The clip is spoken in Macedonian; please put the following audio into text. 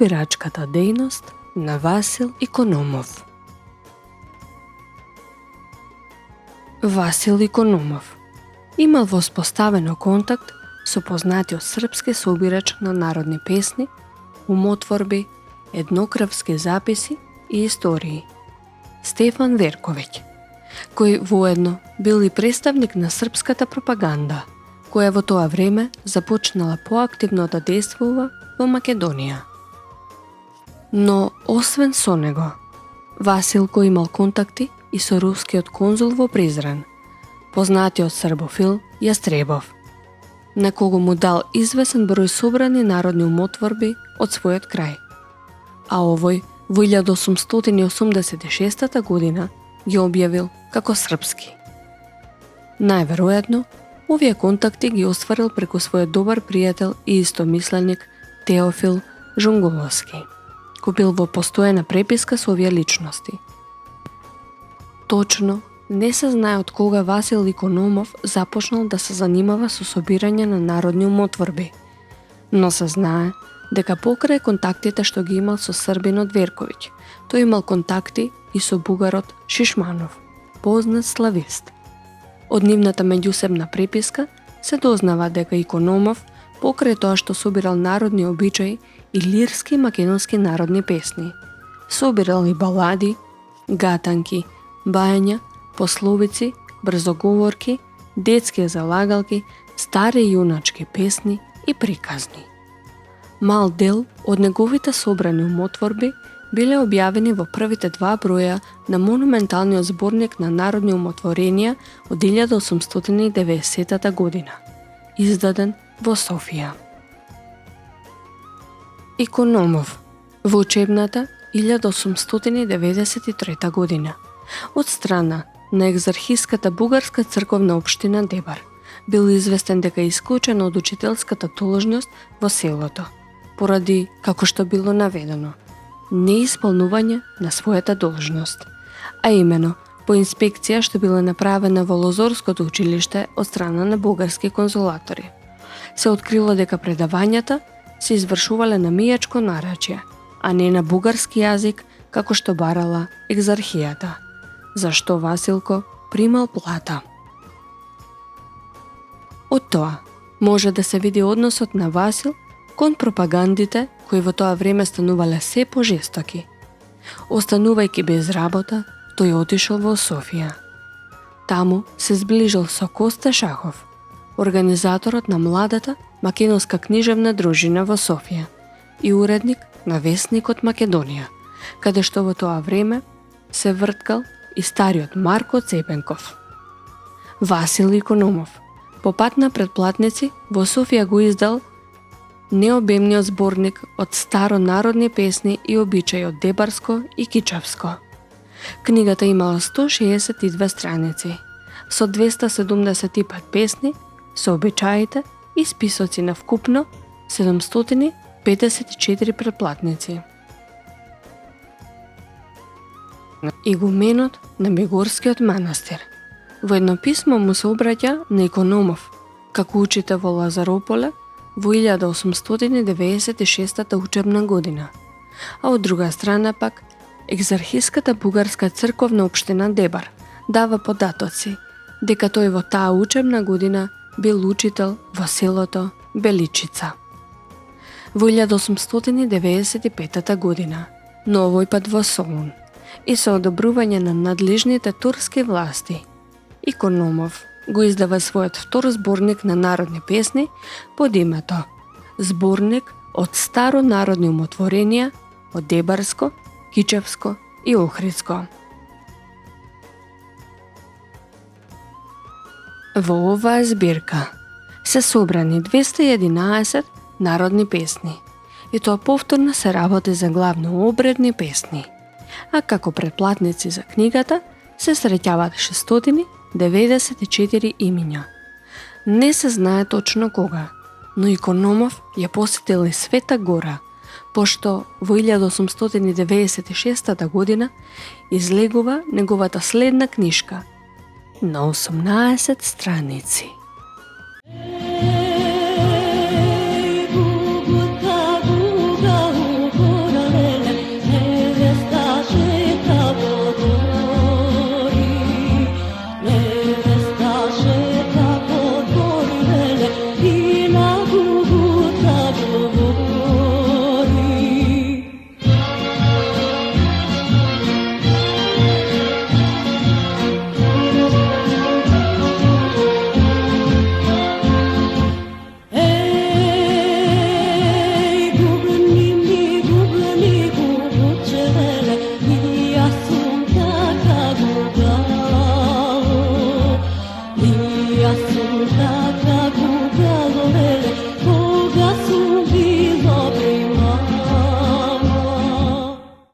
собирачката дејност на Васил Икономов. Васил Икономов имал воспоставено контакт со познатиот српски собирач на народни песни, умотворби, еднокрвски записи и истории Стефан Верковиќ, кој воедно бил и представник на српската пропаганда, која во тоа време започнала поактивно да действува во Македонија. Но освен со него, Василко имал контакти и со рускиот конзул во Призрен, познатиот србофил Јастребов, на кого му дал извесен број собрани народни умотворби од својот крај, а овој во 1886 година ги објавил како српски. Најверојатно, овие контакти ги остварил преку својот добар пријател и истомисленик Теофил Жунгуловски, кој бил во постојана преписка со овие личности. Точно не се знае од кога Васил Икономов започнал да се занимава со собирање на народни умотворби, но се знае дека покрај контактите што ги имал со србинот Верковиќ, тој имал контакти и со бугарот Шишманов, познат славист. Од нивната меѓусебна преписка се дознава дека Икономов, покрај тоа што собирал народни обичаи и лирски македонски народни песни, собирал и балади, гатанки, бајања, пословици, брзоговорки, детски залагалки, стари јуначки песни и приказни. Мал дел од неговите собрани умотворби биле објавени во првите два броја на монументалниот зборник на народни умотворенија од 1890 година, издаден во Софија. Икономов во учебната 1893 година од страна на Екзархиската бугарска црковна општина Дебар бил известен дека е исклучен од учителската должност во селото, поради, како што било наведено, неисполнување на својата должност, а именно по инспекција што била направена во Лозорското училиште од страна на бугарски конзулатори. Се открило дека предавањата се извршувале на мијачко наречје, а не на бугарски јазик како што барала екзархијата, за што Василко примал плата. Од тоа може да се види односот на Васил кон пропагандите кои во тоа време станувале се пожестоки. Останувајќи без работа, тој отишол во Софија. Таму се сближил со Коста Шахов, организаторот на младата македонска книжевна дружина во Софија и уредник на Весникот Македонија, каде што во тоа време се врткал и стариот Марко Цепенков. Васил Икономов по пат на претплатници во Софија го издал необемниот зборник од старонародни песни и обичаи од Дебарско и Кичевско. Книгата имала 162 страници, со 275 песни, со обичаите и списоци на вкупно 754 претплатници. Игуменот на Бегорскиот манастир во едно писмо му се обраќа на Икономов, како учител во Лазарополе во 1896 учебна година, а од друга страна пак Екзархиската бугарска црковна општина Дебар дава податоци дека тој во таа учебна година бил учител во селото Беличица. Во 1895 година, но овој пат во Солун, и со одобрување на надлежните турски власти, Икономов го издава својот втор зборник на народни песни под името Зборник од старонародни умотворенија од Дебарско, Кичевско и Охридско. Во оваа збирка се собрани 211 народни песни, и тоа повторно се работи за главно обредни песни, а како претплатници за книгата се среќаваат 694 имиња. Не се знае точно кога, но Икономов ја посетил и Света Гора, пошто во 1896 година излегува неговата следна книжка на 18 страници.